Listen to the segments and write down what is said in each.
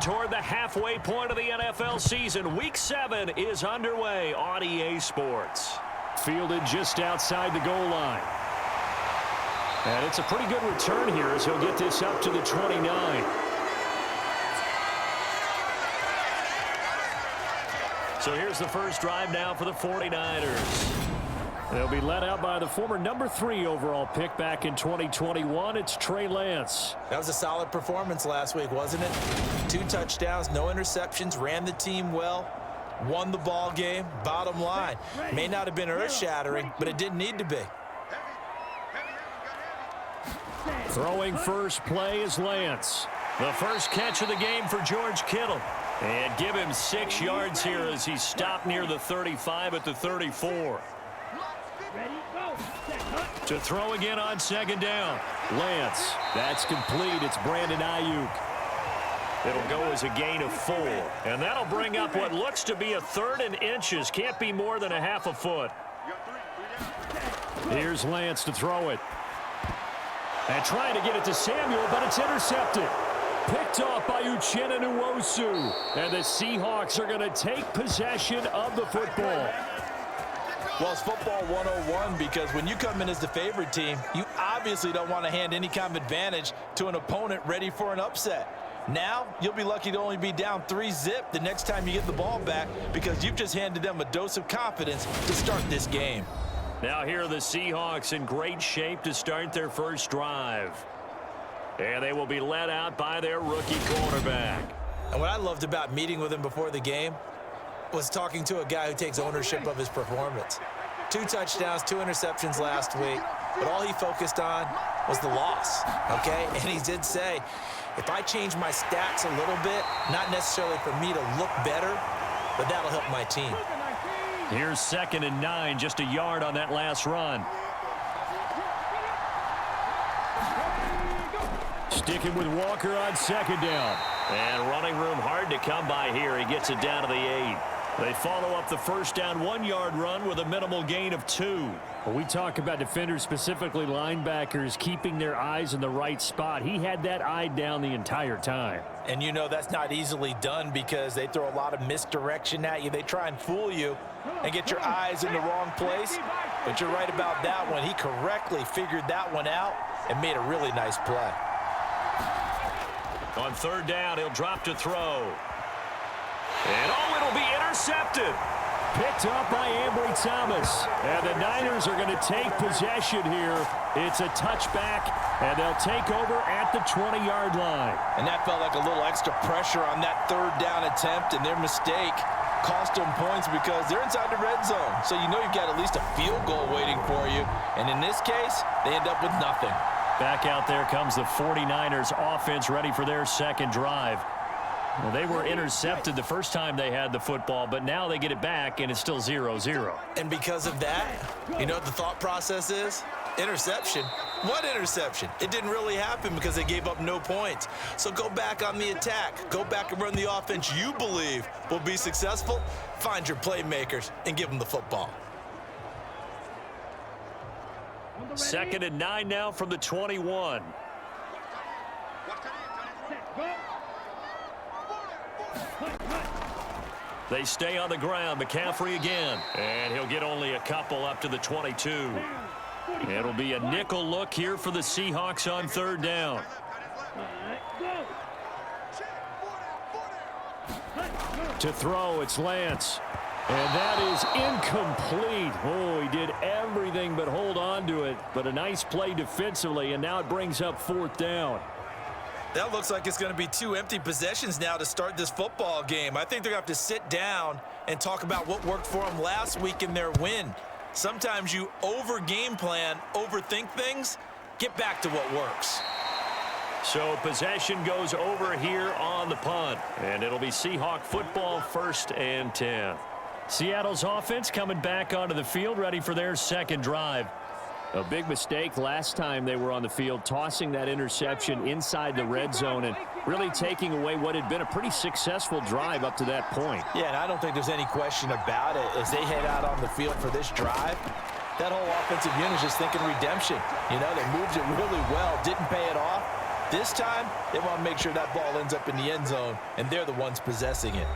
toward the halfway point of the NFL season. Week 7 is underway on EA Sports. Fielded just outside the goal line. And it's a pretty good return here as he'll get this up to the 29. So here's the first drive now for the 49ers. They'll be led out by the former number 3 overall pick back in 2021. It's Trey Lance. That was a solid performance last week, wasn't it? 2 touchdowns, no interceptions, ran the team well, won the ball game. Bottom line, may not have been earth-shattering, but it didn't need to be. Throwing first play is Lance. The first catch of the game for George Kittle. And give him 6 yards here as he stopped near the 35 at the 34. To throw again on second down. Lance. That's complete. It's Brandon Ayuk. It'll go as a gain of 4. And that'll bring up what looks to be a 3rd and inches. Can't be more than a half a foot. Here's Lance to throw it. And trying to get it to Samuel, but it's intercepted. Picked off by Uchenna Nwosu. And the Seahawks are going to take possession of the football. Well, it's football 101 because when you come in as the favorite team, you obviously don't want to hand any kind of advantage to an opponent ready for an upset. Now, you'll be lucky to only be down 3-zip the next time you get the ball back because you've just handed them a dose of confidence to start this game. Now here are the Seahawks in great shape to start their first drive. And they will be led out by their rookie quarterback. And what I loved about meeting with him before the game was talking to a guy who takes ownership of his performance. 2 touchdowns, 2 interceptions last week, but all he focused on was the loss, okay? And he did say, if I change my stats a little bit, not necessarily for me to look better, but that'll help my team. Here's 2nd and 9, just a yard on that last run. Sticking with Walker on second down. And running room hard to come by here. He gets it down to the 8. They follow up the first down 1-yard run with a minimal gain of 2. When we talk about defenders, specifically linebackers, keeping their eyes in the right spot, he had that eye down the entire time. And you know that's not easily done because they throw a lot of misdirection at you. They try and fool you and get your eyes in the wrong place. But you're right about that one. He correctly figured that one out and made a really nice play. On 3rd down, he'll drop to throw. And it'll be intercepted. Picked up by Ambry Thomas. And the Niners are going to take possession here. It's a touchback, and they'll take over at the 20-yard line. And that felt like a little extra pressure on that 3rd down attempt, and their mistake cost them points because they're inside the red zone. So you know you've got at least a field goal waiting for you. And in this case, they end up with nothing. Back out there comes the 49ers offense ready for their second drive. Well, they were intercepted the first time they had the football, but now they get it back, and it's still 0-0. And because of that, you know what the thought process is? Interception. What interception? It didn't really happen because they gave up no points. So go back on the attack. Go back and run the offense you believe will be successful. Find your playmakers and give them the football. 2nd and 9 now from the 21. They stay on the ground. McCaffrey again. And he'll get only a couple up to the 22. It'll be a nickel look here for the Seahawks on 3rd down. To throw, it's Lance. And that is incomplete. Oh, he did everything but hold on to it. But a nice play defensively, and now it brings up 4th down. That looks like it's going to be 2 empty possessions now to start this football game. I think they're going to have to sit down and talk about what worked for them last week in their win. Sometimes you over-game plan, overthink things. Get back to what works. So possession goes over here on the punt. And it'll be Seahawk football, 1st and 10. Seattle's offense coming back onto the field, ready for their second drive. A big mistake last time they were on the field, tossing that interception inside the red zone and really taking away what had been a pretty successful drive up to that point. Yeah, and I don't think there's any question about it. As they head out on the field for this drive, that whole offensive unit is just thinking redemption. You know, they moved it really well, didn't pay it off, This time, they want to make sure that ball ends up in the end zone, and they're the ones possessing it.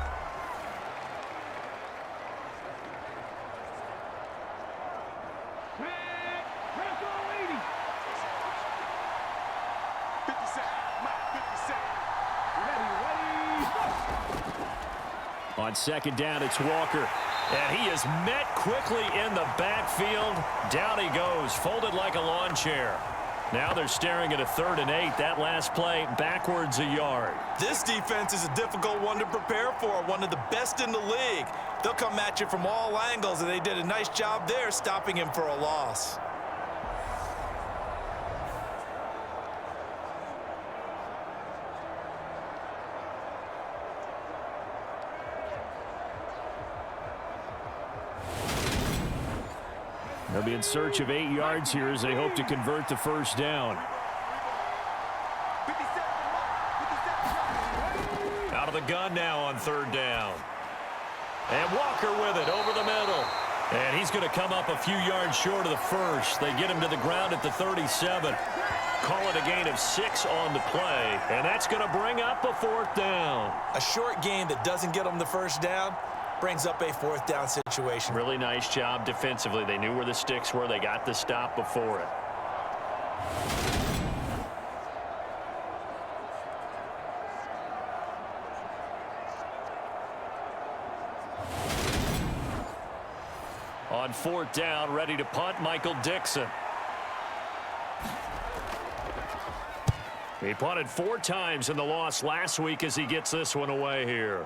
On second down, it's Walker. And he is met quickly in the backfield. Down he goes, folded like a lawn chair. Now they're staring at a 3rd and 8. That last play, backwards a yard. This defense is a difficult one to prepare for, one of the best in the league. They'll come at you from all angles, and they did a nice job there stopping him for a loss. They'll be in search of 8 yards here as they hope to convert the first down. Out of the gun now on 3rd down. And Walker with it over the middle. And he's going to come up a few yards short of the first. They get him to the ground at the 37. Call it a gain of 6 on the play. And that's going to bring up a 4th down. A short gain that doesn't get them the first down brings up a 4th down situation. Really nice job defensively. They knew where the sticks were. They got the stop before it. On 4th down, ready to punt, Michael Dixon. He punted 4 times in the loss last week as he gets this one away here.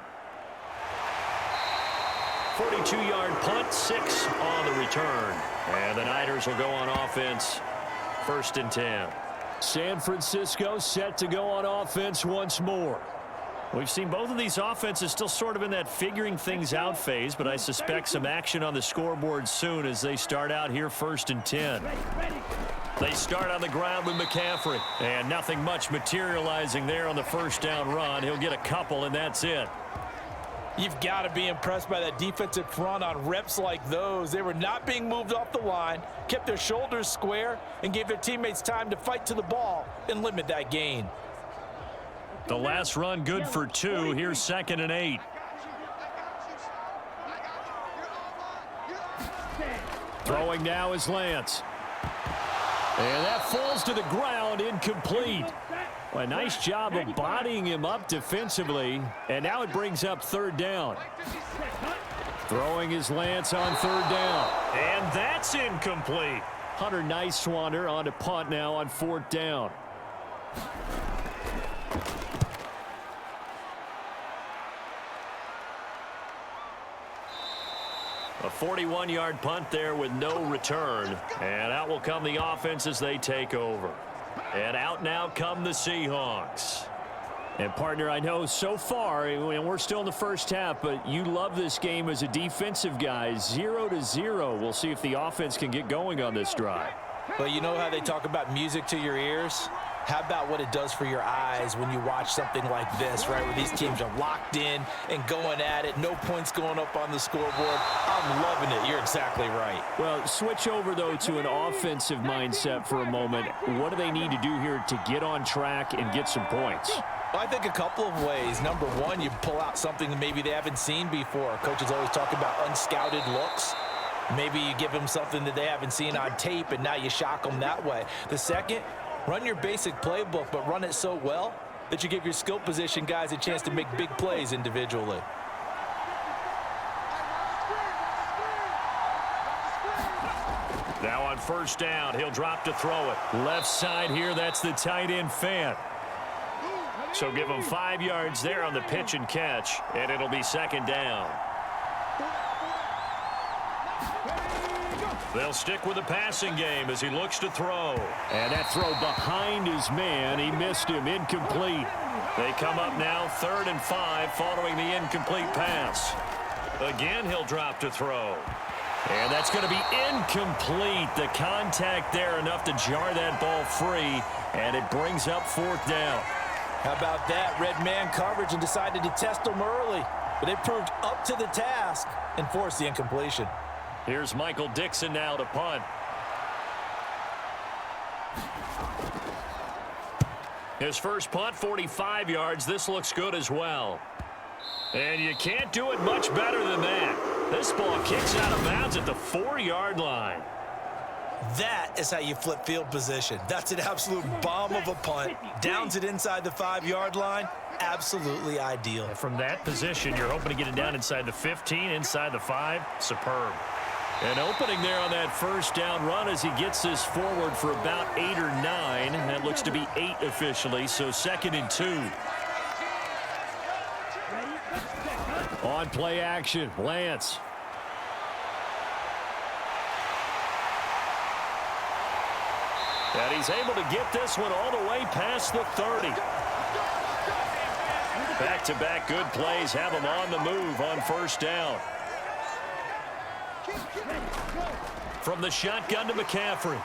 42-yard punt, 6 on the return. And the Niners will go on offense, 1st and 10. San Francisco set to go on offense once more. We've seen both of these offenses still sort of in that figuring things out phase, but I suspect some action on the scoreboard soon as they start out here 1st and 10. They start on the ground with McCaffrey, and nothing much materializing there on the 1st down run. He'll get a couple, and that's it. You've got to be impressed by that defensive front on reps like those. They were not being moved off the line, kept their shoulders square, and gave their teammates time to fight to the ball and limit that gain. The last run good for 2. Here's 2nd and 8. Throwing now is Lance. And that falls to the ground, incomplete. Well, a nice job of bodying him up defensively. And now it brings up 3rd down. Throwing is Lance on 3rd down. And that's incomplete. Hunter Nice-Swander on a punt now on 4th down. A 41-yard punt there with no return. And out will come the offense as they take over. And out now come the Seahawks. And, partner, I know so far, and we're still in the first half, but you love this game as a defensive guy. 0-0. We'll see if the offense can get going on this drive. Well, you know how they talk about music to your ears? How about what it does for your eyes when you watch something like this, right, where these teams are locked in and going at it, no points going up on the scoreboard? I'm loving it. You're exactly right. Well, switch over, though, to an offensive mindset for a moment. What do they need to do here to get on track and get some points? Well, I think a couple of ways. Number one, you pull out something that maybe they haven't seen before. Coaches always talk about unscouted looks. Maybe you give them something that they haven't seen on tape, and now you shock them that way. The second, run your basic playbook, but run it so well that you give your skill position guys a chance to make big plays individually. Now on 1st down, he'll drop to throw it. Left side here, that's the tight end Fant. So give him 5 yards there on the pitch and catch, and it'll be 2nd down. They'll stick with the passing game as he looks to throw. And that throw behind his man. He missed him. Incomplete. They come up now 3rd and 5 following the incomplete pass. Again, he'll drop to throw. And that's going to be incomplete. The contact there enough to jar that ball free. And it brings up 4th down. How about that? Red man coverage and decided to test them early. But they proved up to the task and forced the incompletion. Here's Michael Dixon now to punt. His first punt, 45 yards. This looks good as well. And you can't do it much better than that. This ball kicks out of bounds at the 4-yard line. That is how you flip field position. That's an absolute bomb of a punt. Downs it inside the 5-yard line. Absolutely ideal. From that position, you're hoping to get it down inside the 15, inside the 5. Superb. An opening there on that first down run as he gets this forward for about 8 or 9. That looks to be 8 officially, so 2nd and 2. On play action, Lance. And he's able to get this one all the way past the 30. Back-to-back good plays have him on the move on first down. From the shotgun to McCaffrey.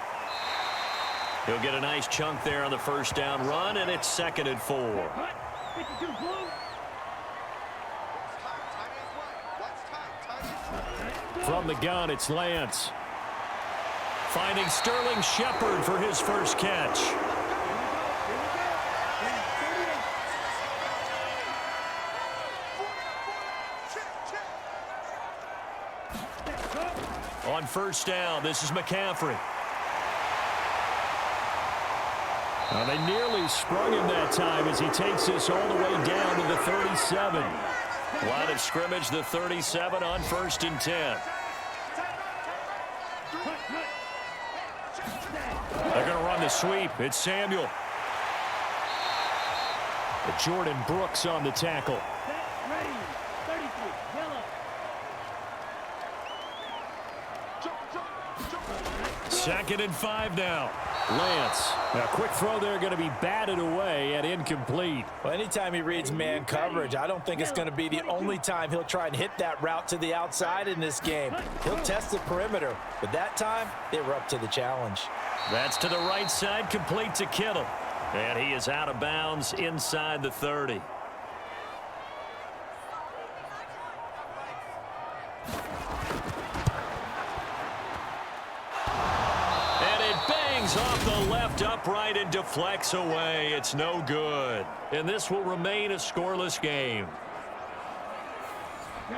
He'll get a nice chunk there on the first down run, and it's 2nd and 4. From the gun, it's Lance. Finding Sterling Shepard for his first catch. On first down, this is McCaffrey. Now they nearly sprung him that time as he takes this all the way down to the 37. Line of scrimmage, the 37 on 1st and 10. They're going to run the sweep. It's Samuel. Jordan Brooks on the tackle. Second and 5 now. Lance. Now, quick throw there going to be batted away and incomplete. Well, anytime he reads man coverage, I don't think it's going to be the only time he'll try and hit that route to the outside in this game. He'll test the perimeter, but that time, they were up to the challenge. That's to the right side, complete to Kittle. And he is out of bounds inside the 30. Off the left upright and deflects away. It's no good. And this will remain a scoreless game.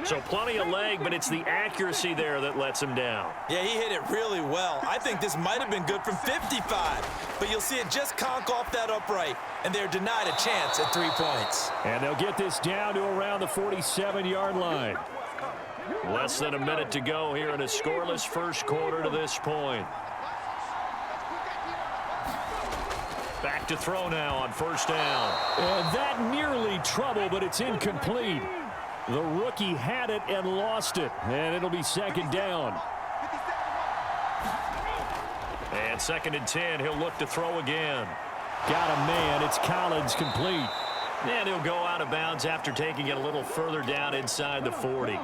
So plenty of leg, but it's the accuracy there that lets him down. Yeah, he hit it really well. I think this might have been good from 55. But you'll see it just conk off that upright. And they're denied a chance at 3 points. And they'll get this down to around the 47-yard line. Less than a minute to go here in a scoreless first quarter to this point. Back to throw now on first down. And that nearly trouble, but it's incomplete. The rookie had it and lost it, and it'll be 2nd down. And 2nd and 10, he'll look to throw again. Got a man, it's Collins, complete. And he'll go out of bounds after taking it a little further down inside the 40.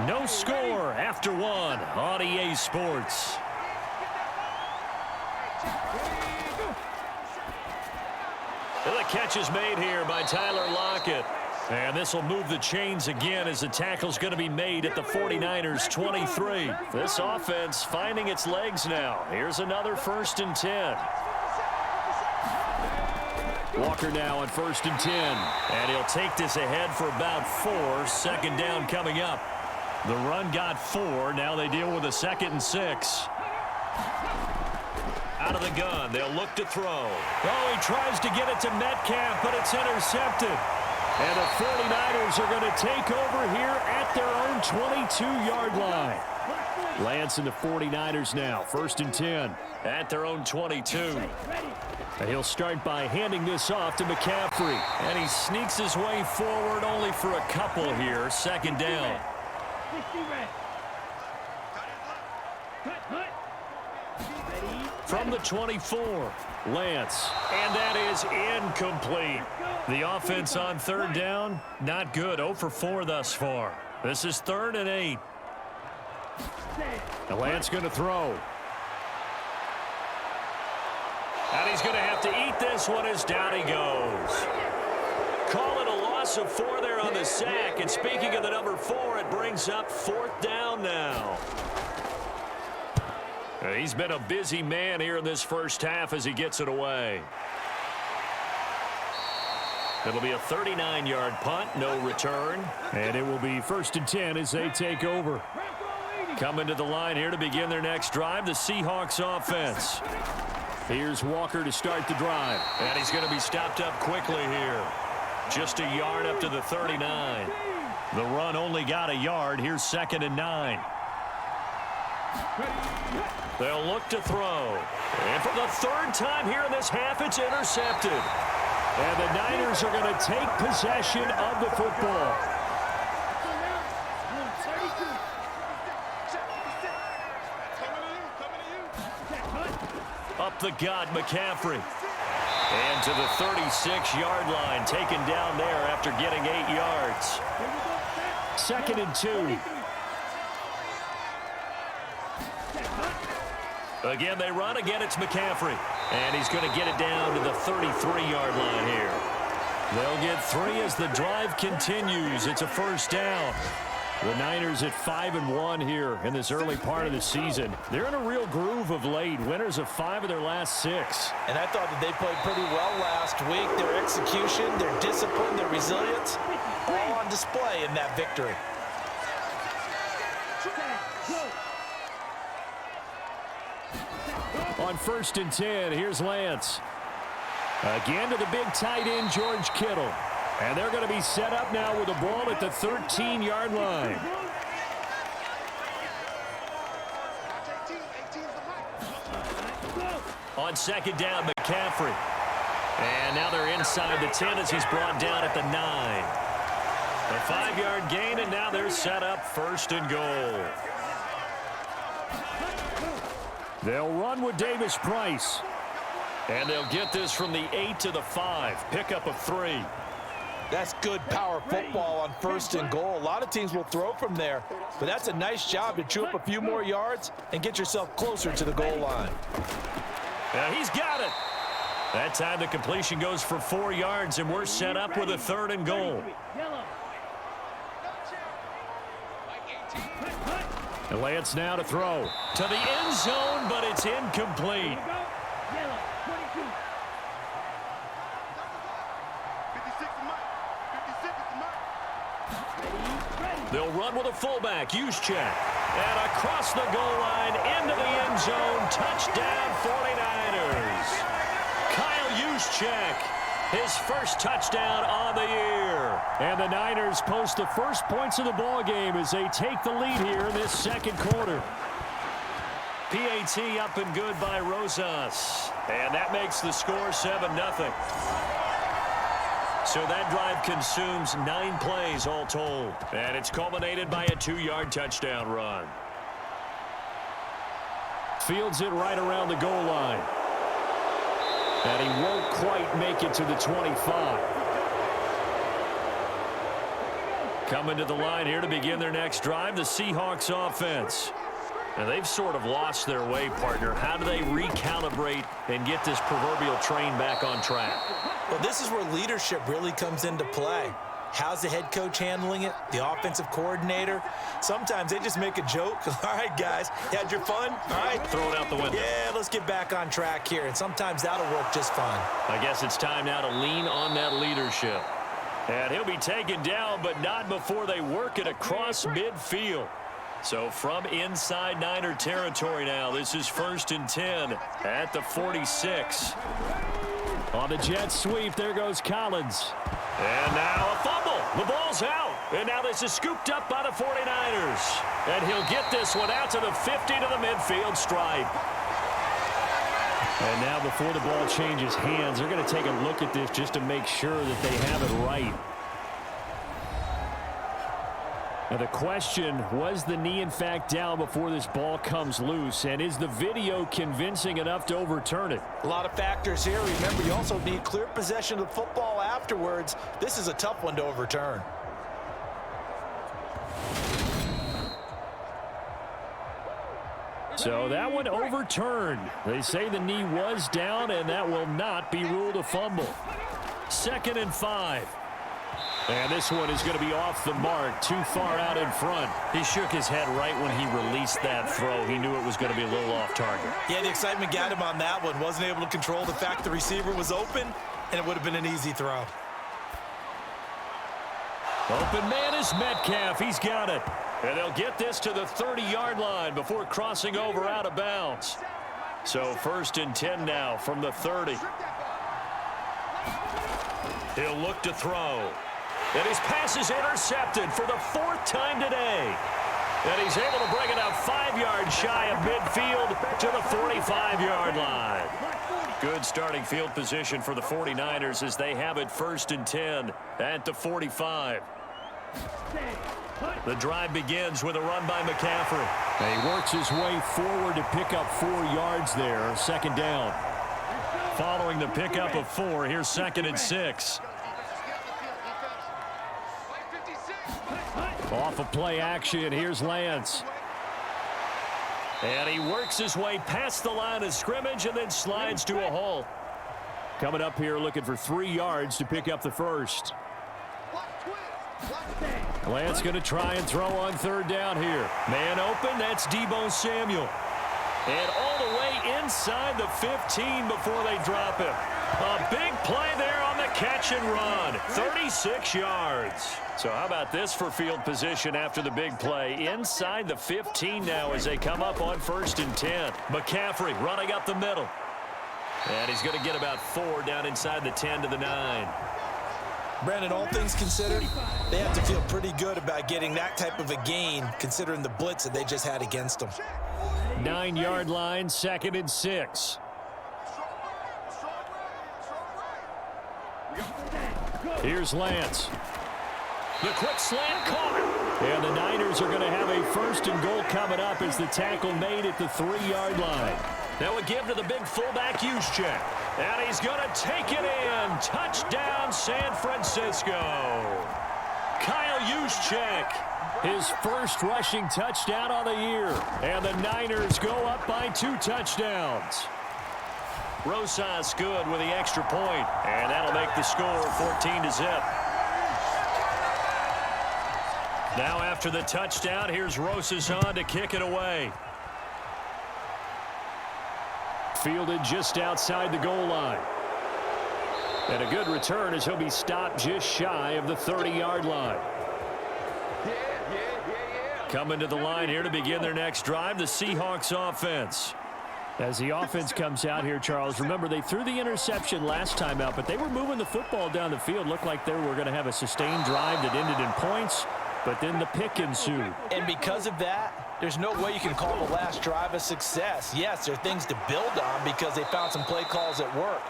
No score after 1 on EA Sports. The catch is made here by Tyler Lockett. And this will move the chains again as the tackle's going to be made at the 49ers 23. This offense finding its legs now. Here's another 1st and 10. Walker now on 1st and 10. And he'll take this ahead for about 4. 2nd down coming up. The run got 4. Now they deal with a 2nd and 6. Out of the gun. They'll look to throw. Oh, he tries to get it to Metcalf, but it's intercepted. And the 49ers are going to take over here at their own 22-yard line. Lance and the 49ers now. 1st and 10. At their own 22. And he'll start by handing this off to McCaffrey. And he sneaks his way forward only for a couple here. 2nd down. From the 24, Lance. And that is incomplete. The offense on 3rd down, not good. 0 for 4 thus far. This is 3rd and 8. And Lance going to throw. And he's going to have to eat this one as down he goes. Call it a loss of 4 there on the sack. And speaking of the number 4, it brings up 4th down now. He's been a busy man here in this first half as he gets it away. It'll be a 39-yard punt, no return. And it will be 1st and 10 as they take over. Coming to the line here to begin their next drive, the Seahawks offense. Here's Walker to start the drive. And he's going to be stopped up quickly here. Just a yard up to the 39. The run only got a yard. Here's 2nd and 9. They'll look to throw. And for the 3rd time here in this half, it's intercepted. And the Niners are going to take possession of the football. Up the gut, McCaffrey. And to the 36-yard line, taken down there after getting 8 yards. 2nd and 2. Again, they run. Again, it's McCaffrey. And he's going to get it down to the 33-yard line here. They'll get 3 as the drive continues. It's a 1st down. The Niners at 5-1 here in this early part of the season. They're in a real groove of late. Winners of 5 of their last 6. And I thought that they played pretty well last week. Their execution, their discipline, their resilience, all on display in that victory. On 1st and 10, here's Lance. Again to the big tight end, George Kittle. And they're going to be set up now with the ball at the 13-yard line. On 2nd down, McCaffrey. And now they're inside the 10 as he's brought down at the 9. A 5-yard gain, and now they're set up 1st and goal. They'll run with Davis Price. And they'll get this from the 8 to the 5. Pickup of 3. That's good power football on 1st and goal. A lot of teams will throw from there, but that's a nice job to chew up a few more yards and get yourself closer to the goal line. He's got it. That time the completion goes for 4 yards, and we're set up with a 3rd and goal. And Lance now to throw. To the end zone, but it's incomplete. They'll run with a fullback, Juszczyk. And across the goal line, into the end zone, touchdown 49ers. Kyle Juszczyk, his first touchdown on the year. And the Niners post the first points of the ball game as they take the lead here in this 2nd quarter. PAT up and good by Rosas. And that makes the score 7-0. So that drive consumes 9 plays all told. And it's culminated by a 2-yard touchdown run. Fields it right around the goal line. And he won't quite make it to the 25. Coming to the line here to begin their next drive, the Seahawks offense. And they've sort of lost their way, partner. How do they recalibrate and get this proverbial train back on track? Well, this is where leadership really comes into play. How's the head coach handling it? The offensive coordinator? Sometimes they just make a joke. All right, guys, you had your fun? All right. Throw it out the window. Yeah, let's get back on track here. And sometimes that'll work just fine. I guess it's time now to lean on that leadership. And he'll be taken down, but not before they work it across midfield. So from inside Niner territory now, this is 1st and 10 at the 46. On the jet sweep, there goes Collins. And now a fumble. The ball's out. And now this is scooped up by the 49ers. And he'll get this one out to the 50 to the midfield stripe. And now before the ball changes hands, they're going to take a look at this just to make sure that they have it right. Now the question, was the knee in fact down before this ball comes loose? And is the video convincing enough to overturn it? A lot of factors here. Remember, you also need clear possession of the football afterwards. This is a tough one to overturn. So that one overturned. They say the knee was down, and that will not be ruled a fumble. 2nd and 5. And this one is going to be off the mark, too far out in front. He shook his head right when he released that throw. He knew it was going to be a little off target. Yeah, the excitement got him on that one. Wasn't able to control the fact the receiver was open, and it would have been an easy throw. Open man is Metcalf. He's got it. And they'll get this to the 30-yard line before crossing over out of bounds. So 1st and 10 now from the 30. He'll look to throw. And his pass is intercepted for the 4th time today. And he's able to bring it up 5 yards shy of midfield to the 45-yard line. Good starting field position for the 49ers as they have it 1st and 10 at the 45. The drive begins with a run by McCaffrey. He works his way forward to pick up 4 yards there. 2nd down. Following the pickup of 4, here's 2nd and 6. Off of play action, here's Lance. And he works his way past the line of scrimmage and then slides to a halt. Coming up here looking for 3 yards to pick up the 1st. Lance going to try and throw on 3rd down here. Man open, that's Deebo Samuel. And all the way inside the 15 before they drop him. A big play there on the catch and run. 36 yards. So how about this for field position after the big play? Inside the 15 now as they come up on 1st and 10. McCaffrey running up the middle. And he's going to get about 4 down inside the 10 to the 9. Brandon, all things considered, they have to feel pretty good about getting that type of a gain considering the blitz that they just had against them. 9-yard line, 2nd and 6. Here's Lance. The quick slant caught. And the Niners are going to have a 1st and goal coming up as the tackle made at the 3-yard line. That would give to the big fullback Juszczyk. And he's going to take it in. Touchdown, San Francisco. Kyle Juszczyk, his 1st rushing touchdown on the year. And the Niners go up by 2 touchdowns. Rosas good with the extra point. And that'll make the score 14-0. Now after the touchdown, here's Rosas on to kick it away. Fielded just outside the goal line. And a good return as he'll be stopped just shy of the 30-yard line. Coming to the line here to begin their next drive, the Seahawks offense. As the offense comes out here, Charles, remember they threw the interception last time out, but they were moving the football down the field. Looked like they were going to have a sustained drive that ended in points, but then the pick ensued. And because of that, there's no way you can call the last drive a success. Yes, there are things to build on because they found some play calls that work.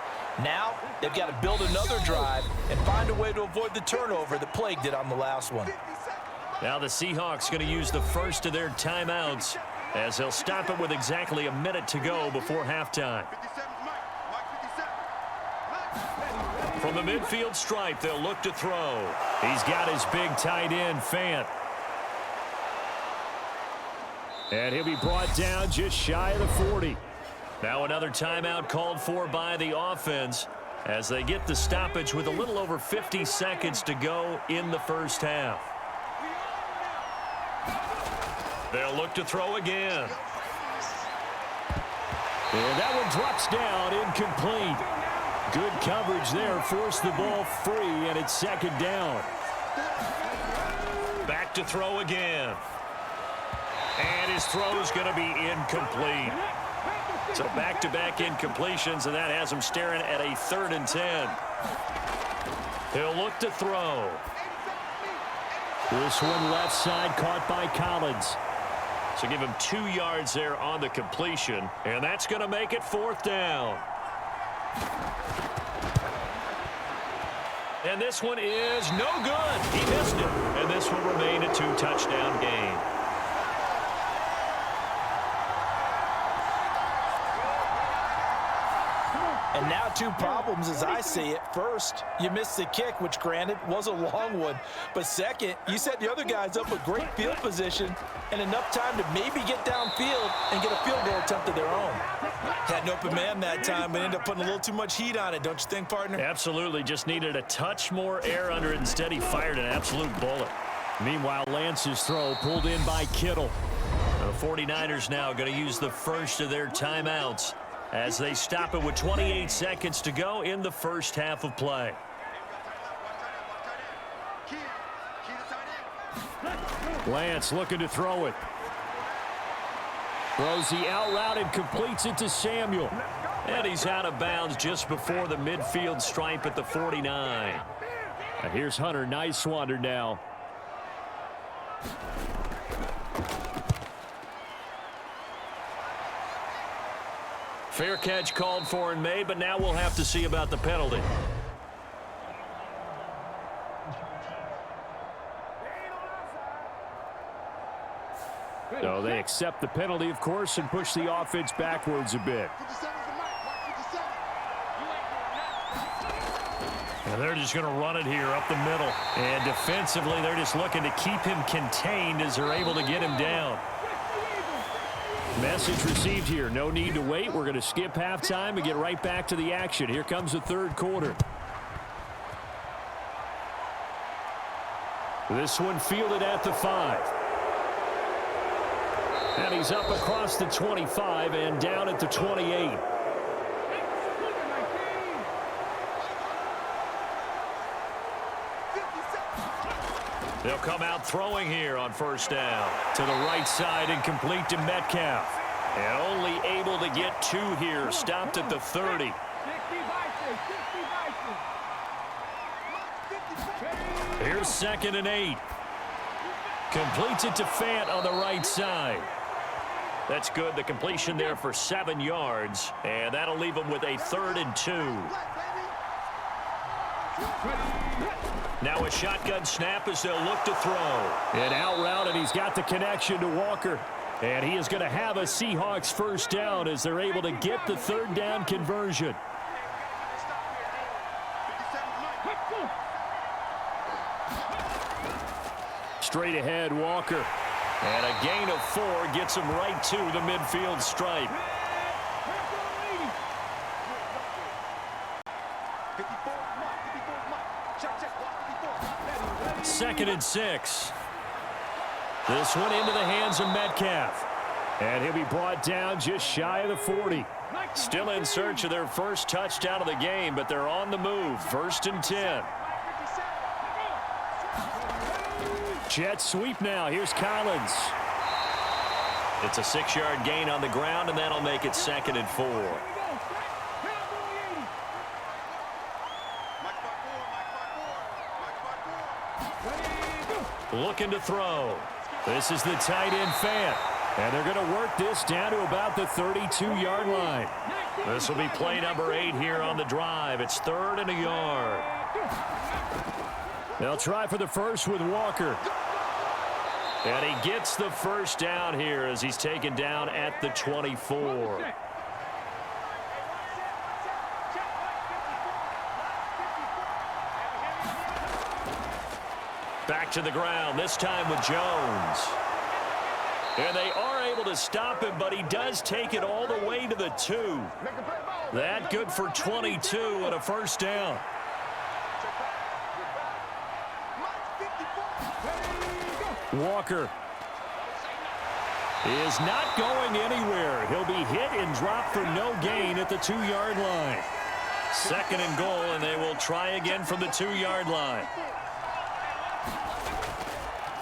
Now, they've got to build another drive and find a way to avoid the turnover that plagued it on the last one. Now the Seahawks going to use the first of their timeouts as they'll stop it with exactly a minute to go before halftime. From the midfield stripe, they'll look to throw. He's got his big tight end, Fant. And he'll be brought down just shy of the 40. Now another timeout called for by the offense as they get the stoppage with a little over 50 seconds to go in the first half. They'll look to throw again. And that one drops down, incomplete. Good coverage there, forced the ball free, and it's 2nd down. Back to throw again. And his throw's going to be incomplete. So back-to-back incompletions, and that has him staring at a 3rd and 10. He'll look to throw. This one left side caught by Collins. So give him 2 yards there on the completion, and that's going to make it 4th down. And this one is no good. He missed it, and this will remain a 2-touchdown game. And now 2 problems as I see it. First, you missed the kick, which granted was a long one. But second, you set the other guys up with great field position and enough time to maybe get downfield and get a field goal attempt of their own. Had an open man that time, but ended up putting a little too much heat on it, don't you think, partner? Absolutely. Just needed a touch more air under it. Instead, he fired an absolute bullet. Meanwhile, Lance's throw pulled in by Kittle. The 49ers now going to use the first of their timeouts as they stop it with 28 seconds to go in the first half of play. Lance looking to throw it. Throws the out route and completes it to Samuel. And he's out of bounds just before the midfield stripe at the 49. And here's Hunter. Nice wonder now. Fair catch called for and made, but now we'll have to see about the penalty. So they accept the penalty, of course, and push the offense backwards a bit. And they're just going to run it here up the middle. And defensively, they're just looking to keep him contained as they're able to get him down. Message received here. No need to wait. We're going to skip halftime and get right back to the action. Here comes the third quarter. This one fielded at the 5. And he's up across the 25 and down at the 28. They'll come out throwing here on first down. To the right side and complete to Metcalf. And only able to get 2 here. Stopped at the 30. Here's 2nd and 8. Completes it to Fant on the right side. That's good. The completion there for 7 yards. And that'll leave them with a 3rd and 2. Now a shotgun snap as they'll look to throw. An out route, and he's got the connection to Walker. And he is going to have a Seahawks first down as they're able to get the 3rd down conversion. Straight ahead, Walker. And a gain of 4 gets him right to the midfield stripe. Second and 6. This one into the hands of Metcalf. And he'll be brought down just shy of the 40. Still in search of their first touchdown of the game, but they're on the move. 1st and 10. Jet sweep now. Here's Collins. It's a 6-yard gain on the ground, and that'll make it 2nd and 4. Looking to throw. This is the tight end Fant. And they're going to work this down to about the 32-yard line. This will be play number 8 here on the drive. It's 3rd and a yard. They'll try for the first with Walker. And he gets the first down here as he's taken down at the 24. Back to the ground, this time with Jones. And they are able to stop him, but he does take it all the way to the 2. That good for 22 and a first down. Walker is not going anywhere. He'll be hit and dropped for no gain at the 2-yard line. 2nd and goal, and they will try again from the 2-yard line.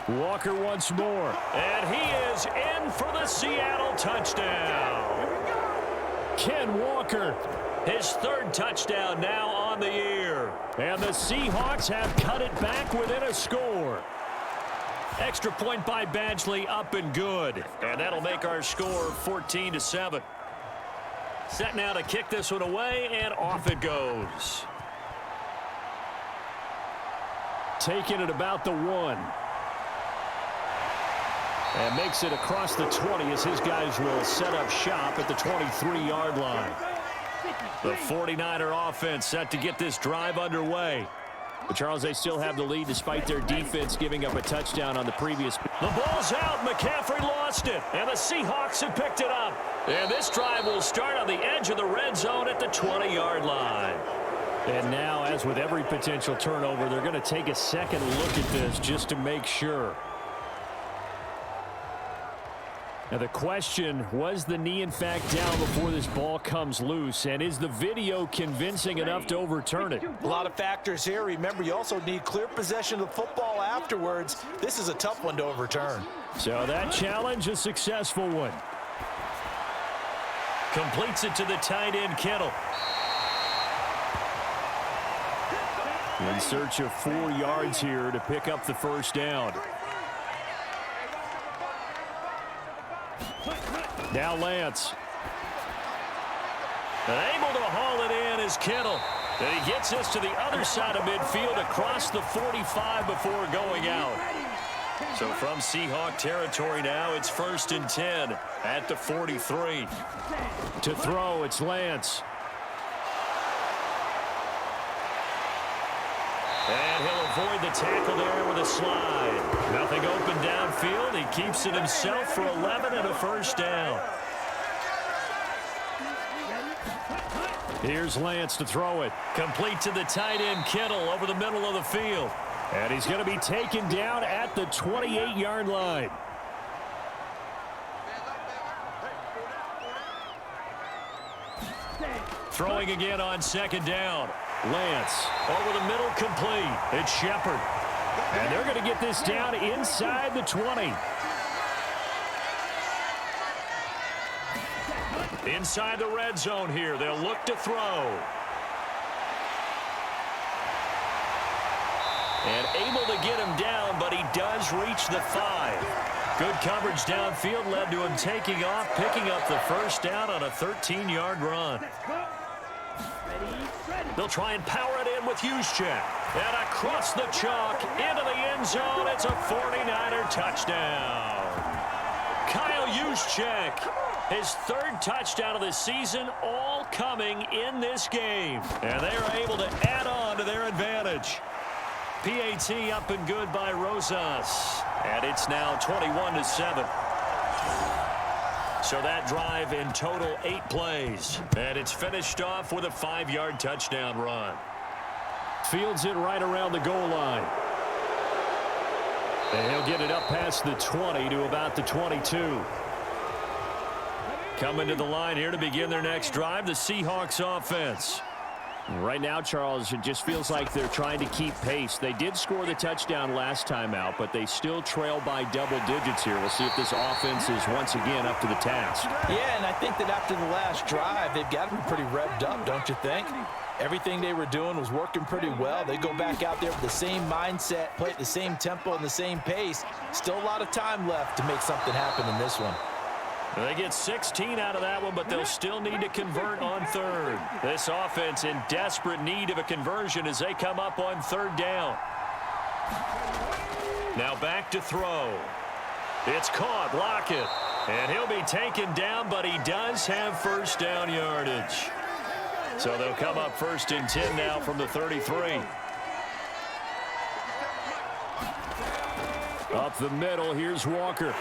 Walker once more. And he is in for the Seattle touchdown. Ken Walker. His 3rd touchdown now on the year. And the Seahawks have cut it back within a score. Extra point by Badgley, up and good. And that'll make our score 14-7. Set now to kick this one away, and off it goes. Taking it about the 1. And makes it across the 20 as his guys will set up shop at the 23-yard line. The 49er offense set to get this drive underway. But Charles, they still have the lead despite their defense giving up a touchdown on the previous. The ball's out. McCaffrey lost it. And the Seahawks have picked it up. And this drive will start on the edge of the red zone at the 20-yard line. And now, as with every potential turnover, they're going to take a second look at this just to make sure. Now the question, was the knee in fact down before this ball comes loose? And is the video convincing enough to overturn it? A lot of factors here. Remember, you also need clear possession of the football afterwards. This is a tough one to overturn. So that challenge, a successful one. Completes it to the tight end, Kittle. In search of 4 yards here to pick up the first down. Now Lance. And able to haul it in is Kittle. And he gets us to the other side of midfield across the 45 before going out. So from Seahawk territory now, it's 1st and 10 at the 43. To throw, it's Lance. And he'll avoid the tackle there with a slide. Nothing open downfield. He keeps it himself for 11 and a first down. Here's Lance to throw it. Complete to the tight end, Kittle, over the middle of the field. And he's going to be taken down at the 28-yard line. Throwing again on 2nd down. Lance. Over the middle, complete. It's Shepard. And they're going to get this down inside the 20. Inside the red zone here. They'll look to throw. And able to get him down, but he does reach the 5. Good coverage downfield led to him taking off, picking up the first down on a 13-yard run. They'll try and power it in with Juszczyk. And across the chalk, into the end zone, it's a 49er touchdown. Kyle Juszczyk, his 3rd touchdown of the season, all coming in this game. And they are able to add on to their advantage. PAT up and good by Rosas. And it's now 21-7. So that drive in total 8 plays. And it's finished off with a 5-yard touchdown run. Fields it right around the goal line. And he'll get it up past the 20 to about the 22. Coming to the line here to begin their next drive, the Seahawks offense. Right now, Charles, it just feels like they're trying to keep pace. They did score the touchdown last time out, but they still trail by double digits here. We'll see if this offense is once again up to the task. Yeah, and I think that after the last drive, they've got to be pretty revved up, don't you think? Everything they were doing was working pretty well. They go back out there with the same mindset, play at the same tempo and the same pace. Still a lot of time left to make something happen in this one. They get 16 out of that one, but they'll still need to convert on 3rd. This offense in desperate need of a conversion as they come up on 3rd down. Now back to throw. It's caught, Lockett. And he'll be taken down, but he does have first down yardage. So they'll come up 1st and 10 now from the 33. Up the middle, here's Walker.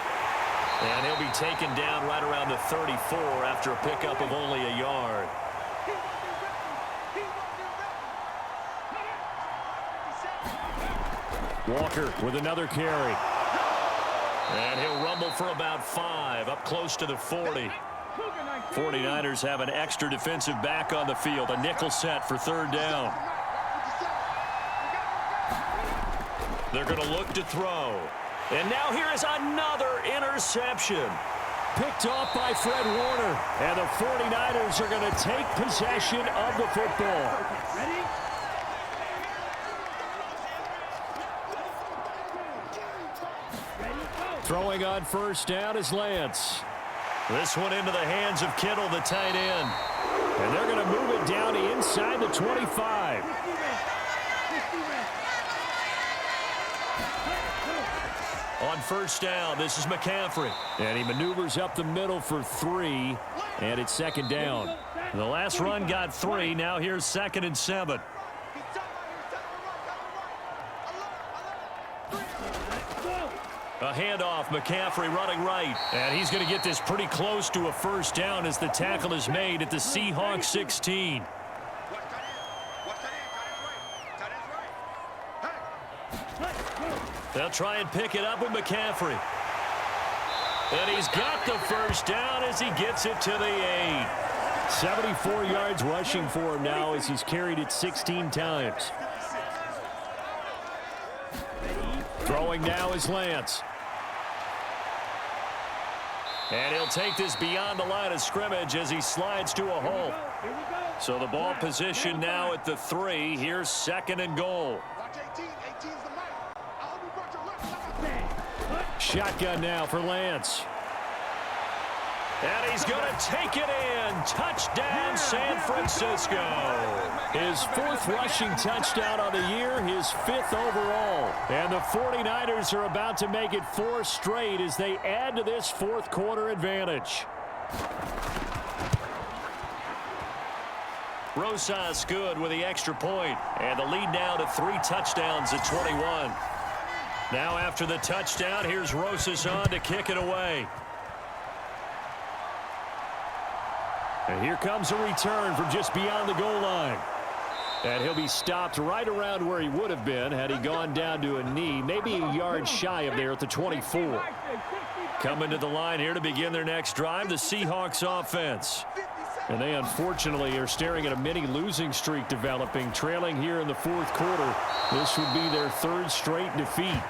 And he'll be taken down right around the 34 after a pickup of only a yard. Walker with another carry. And he'll rumble for about 5, up close to the 40. 49ers have an extra defensive back on the field, a nickel set for 3rd down. They're going to look to throw. And now here is another interception. Picked off by Fred Warner. And the 49ers are going to take possession of the football. Throwing on 1st down is Lance. This one into the hands of Kittle, the tight end. And they're going to move it down inside the 25. On 1st down, this is McCaffrey. And he maneuvers up the middle for 3, and it's 2nd down. The last run got 3. Now here's 2nd and 7. A handoff, McCaffrey running right. And he's going to get this pretty close to a first down as the tackle is made at the Seahawks 16. They'll try and pick it up with McCaffrey. And he's got the first down as he gets it to the 8. 74 yards rushing for him now as he's carried it 16 times. Throwing now is Lance. And he'll take this beyond the line of scrimmage as he slides to a hole. So the ball position now at the 3. Here's 2nd and goal. Shotgun now for Lance. And he's going to take it in. Touchdown, San Francisco. His 4th rushing touchdown on the year, his 5th overall. And the 49ers are about to make it 4 straight as they add to this 4th quarter advantage. Rosas good with the extra point. And the lead now to 3 touchdowns at 21. Now after the touchdown, here's Rosas on to kick it away. And here comes a return from just beyond the goal line. And he'll be stopped right around where he would have been had he gone down to a knee, maybe a yard shy of there at the 24. Coming to the line here to begin their next drive, the Seahawks offense. And they unfortunately are staring at a mini losing streak developing, trailing here in the 4th quarter. This would be their 3rd straight defeat.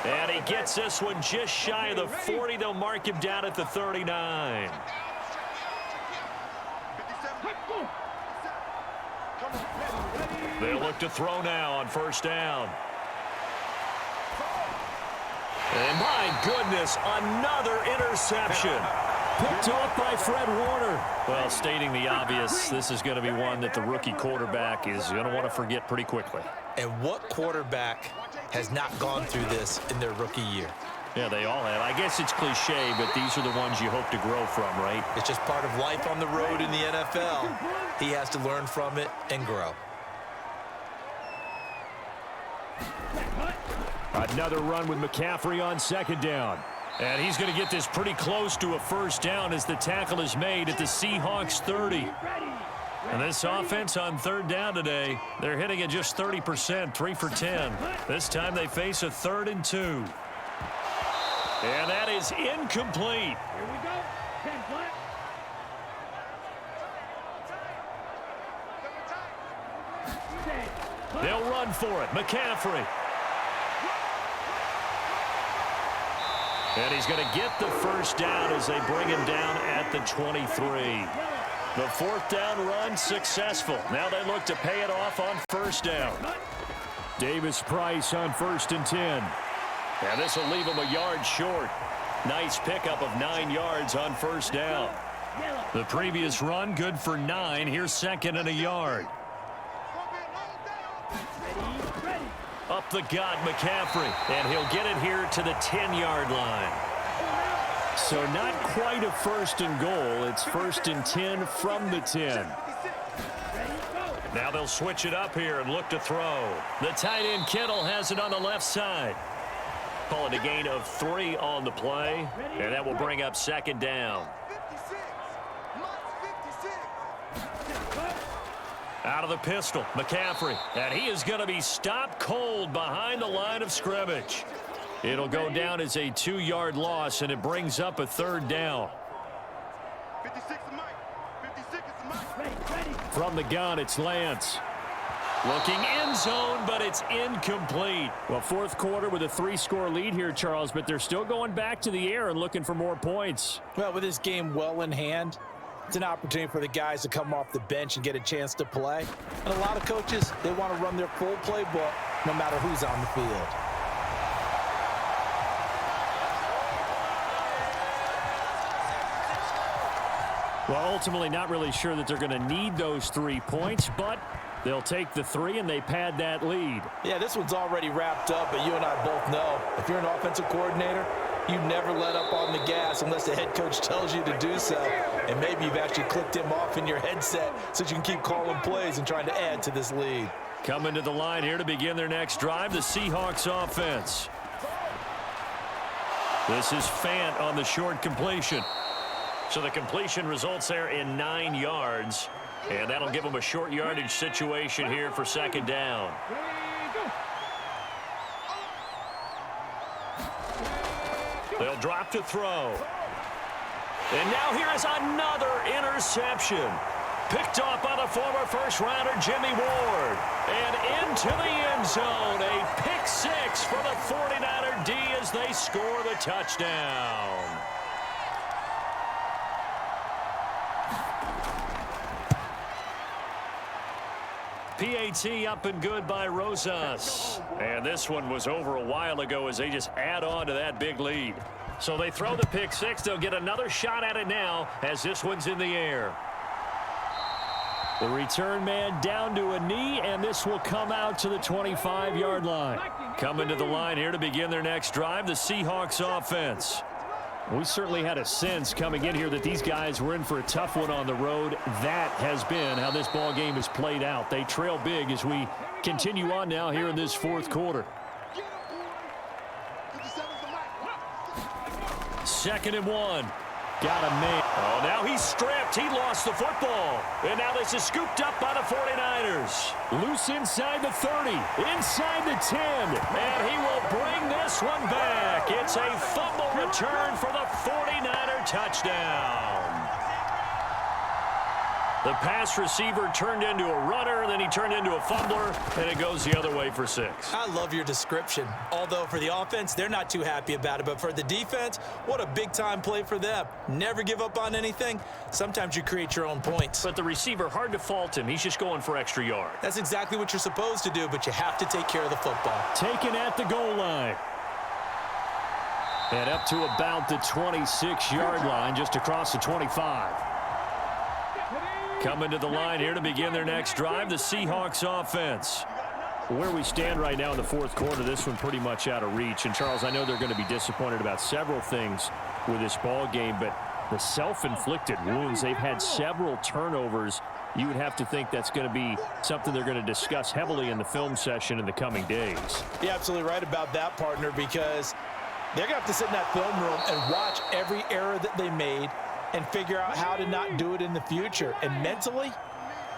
And he gets this one just shy of the 40. They'll mark him down at the 39. They'll look to throw now on first down. And my goodness, another interception. Picked off by Fred Warner. Well, stating the obvious, this is going to be one that the rookie quarterback is going to want to forget pretty quickly. And what quarterback has not gone through this in their rookie year? Yeah, they all have. I guess it's cliche, but these are the ones you hope to grow from, right? It's just part of life on the road in the NFL. He has to learn from it and grow. Another run with McCaffrey on 2nd down. And he's going to get this pretty close to a first down as the tackle is made at the Seahawks 30. And this offense on 3rd down today, they're hitting at just 30%, 3 for 10. This time they face a 3rd and 2. And that is incomplete. Here we go. 10 flat. They'll run for it. McCaffrey. And he's going to get the first down as they bring him down at the 23. The 4th down run successful. Now they look to pay it off on first down. Davis Price on 1st and 10. And this will leave him a yard short. Nice pickup of 9 yards on first down. The previous run good for 9. Here's 2nd and a yard. Up the gut, McCaffrey. And he'll get it here to the 10-yard line. So not quite a 1st and goal. It's 1st and 10 from the 10. Now they'll switch it up here and look to throw. The tight end Kittle has it on the left side. Call it a gain of 3 on the play. And that will bring up 2nd down. Out of the pistol, McCaffrey. And he is going to be stopped cold behind the line of scrimmage. It'll go down as a 2-yard loss, and it brings up a 3rd down. From the gun, it's Lance. Looking end zone, but it's incomplete. Well, 4th quarter with a 3-score lead here, Charles, but they're still going back to the air and looking for more points. Well, with this game well in hand, it's an opportunity for the guys to come off the bench and get a chance to play. And a lot of coaches, they want to run their full playbook no matter who's on the field. Well, ultimately not really sure that they're going to need those 3 points, but they'll take the 3 and they pad that lead. Yeah, this one's already wrapped up, but you and I both know if you're an offensive coordinator, you never let up on the gas unless the head coach tells you to do so. And maybe you've actually clicked him off in your headset so you can keep calling plays and trying to add to this lead. Coming to the line here to begin their next drive, the Seahawks offense. This is Fant on the short completion. So the completion results there in 9 yards. And that'll give them a short yardage situation here for second down. They'll drop to throw. And now here is another interception. Picked off by the former first-rounder Jimmy Ward. And into the end zone. A pick six for the 49er D as they score the touchdown. PAT up and good by Rosas. And this one was over a while ago as they just add on to that big lead. So they throw the pick six. They'll get another shot at it now as this one's in the air. The return man down to a knee, and this will come out to the 25-yard line. Coming to the line here to begin their next drive, the Seahawks offense. We certainly had a sense coming in here that these guys were in for a tough one on the road. That has been how this ball game has played out. They trail big as we continue on now here in this fourth quarter. 2nd and 1. Got him, man. Oh, now he's stripped. He lost the football. And now this is scooped up by the 49ers. Loose inside the 30, inside the 10, and he will bring this one back. It's a fumble return for the 49er touchdown. The pass receiver turned into a runner, then he turned into a fumbler, and it goes the other way for 6. I love your description. Although for the offense, they're not too happy about it. But for the defense, what a big-time play for them. Never give up on anything. Sometimes you create your own points. But the receiver, hard to fault him. He's just going for extra yards. That's exactly what you're supposed to do, but you have to take care of the football. Taken at the goal line. And up to about the 26-yard line, just across the 25. Coming to the line here to begin their next drive, the Seahawks offense. Where we stand right now in the fourth quarter, this one pretty much out of reach. And, Charles, I know they're going to be disappointed about several things with this ball game, but the self-inflicted wounds, they've had several turnovers. You would have to think that's going to be something they're going to discuss heavily in the film session in the coming days. You're absolutely right about that, partner, because they're going to have to sit in that film room and watch every error that they made and figure out how to not do it in the future. And mentally,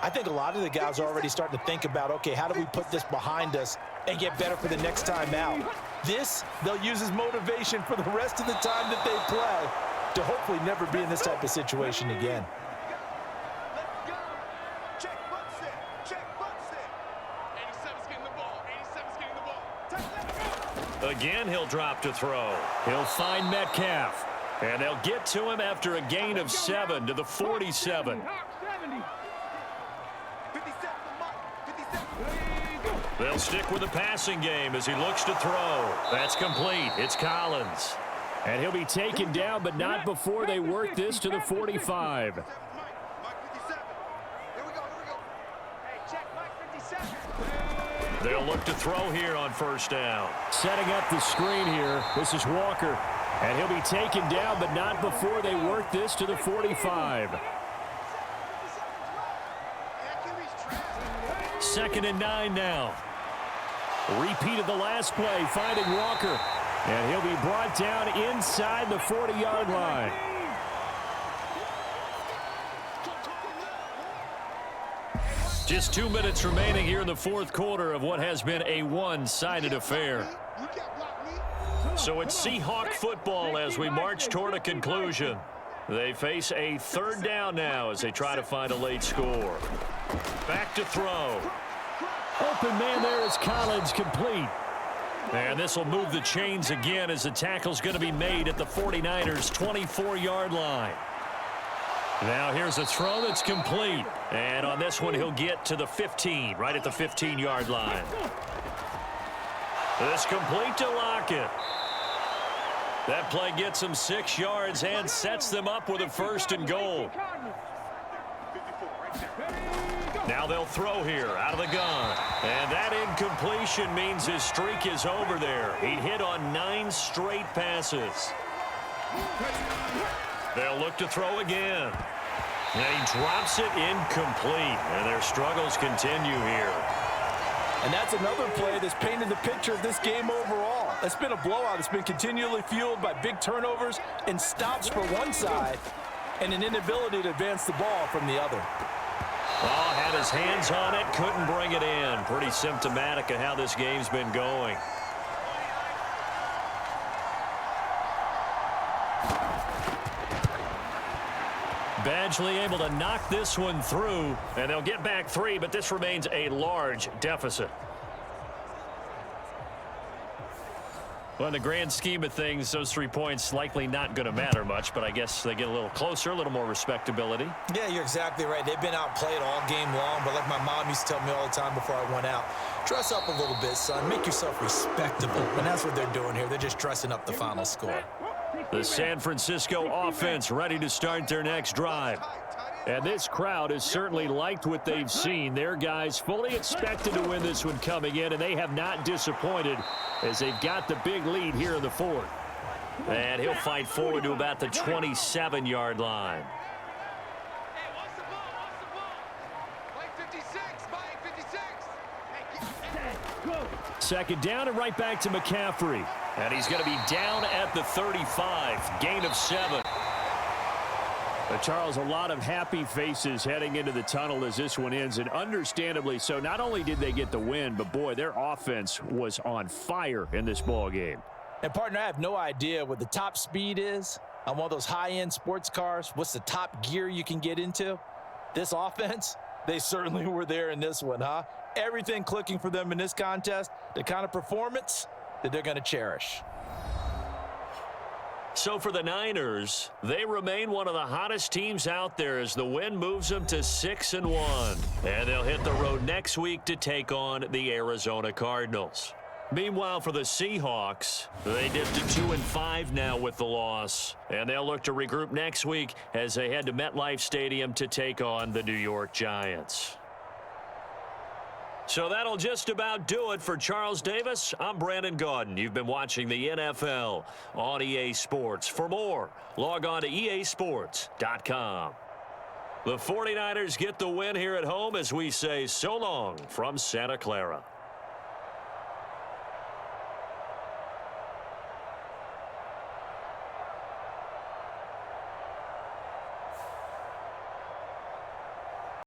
I think a lot of the guys are already starting to think about, okay, how do we put this behind us and get better for the next time out? This, they'll use as motivation for the rest of the time that they play to hopefully never be in this type of situation again. Again, he'll drop to throw. He'll find Metcalf. And they'll get to him after a gain of 7 to the 47. They'll stick with the passing game as he looks to throw. That's complete. It's Collins. And he'll be taken down, but not before they work this to the 45. They'll look to throw here on first down. Setting up the screen here. This is Walker. And he'll be taken down, but not before they work this to the 45. 2nd and 9 now. Repeat of the last play, finding Walker. And he'll be brought down inside the 40-yard line. Just 2 minutes remaining here in the fourth quarter of what has been a one-sided affair. So it's Seahawk football as we march toward a conclusion. They face a 3rd down now as they try to find a late score. Back to throw. Open man there is Collins, complete. And this will move the chains again as the tackle's going to be made at the 49ers' 24-yard line. Now here's a throw that's complete. And on this one, he'll get to the 15, right at the 15-yard line. This complete to Lockett. That play gets them 6 yards and sets them up with a 1st and goal. Now they'll throw here out of the gun. And that incompletion means his streak is over there. He hit on 9 straight passes. They'll look to throw again. And he drops it incomplete. And their struggles continue here. And that's another play that's painted the picture of this game overall. It's been a blowout. It's been continually fueled by big turnovers and stops for one side and an inability to advance the ball from the other. Oh, had his hands on it, couldn't bring it in. Pretty symptomatic of how this game's been going. Badgley able to knock this one through, and they'll get back 3, but this remains a large deficit. Well, in the grand scheme of things, those 3 points likely not going to matter much, but I guess they get a little closer, a little more respectability. Yeah, you're exactly right. They've been outplayed all game long, but like my mom used to tell me all the time before I went out, dress up a little bit, son. Make yourself respectable. And that's what they're doing here. They're just dressing up the final score. The San Francisco offense ready to start their next drive. And this crowd has certainly liked what they've seen. Their guys fully expected to win this one coming in, and they have not disappointed as they've got the big lead here in the fourth. And he'll fight forward to about the 27-yard line. Second down and right back to McCaffrey. And he's going to be down at the 35. Gain of 7. Charles, a lot of happy faces heading into the tunnel as this one ends, and understandably so. Not only did they get the win, but boy, their offense was on fire in this ball game. And partner, I have no idea what the top speed is on one of those high-end sports cars. What's the top gear you can get into? This offense, they certainly were there in this one, huh? Everything clicking for them in this contest, the kind of performance that they're going to cherish. So for the Niners, they remain one of the hottest teams out there as the win moves them to 6-1. And they'll hit the road next week to take on the Arizona Cardinals. Meanwhile, for the Seahawks, they dipped to 2-5 now with the loss. And they'll look to regroup next week as they head to MetLife Stadium to take on the New York Giants. So that'll just about do it for Charles Davis. I'm Brandon Gaudin. You've been watching the NFL on EA Sports. For more, log on to easports.com. The 49ers get the win here at home as we say so long from Santa Clara.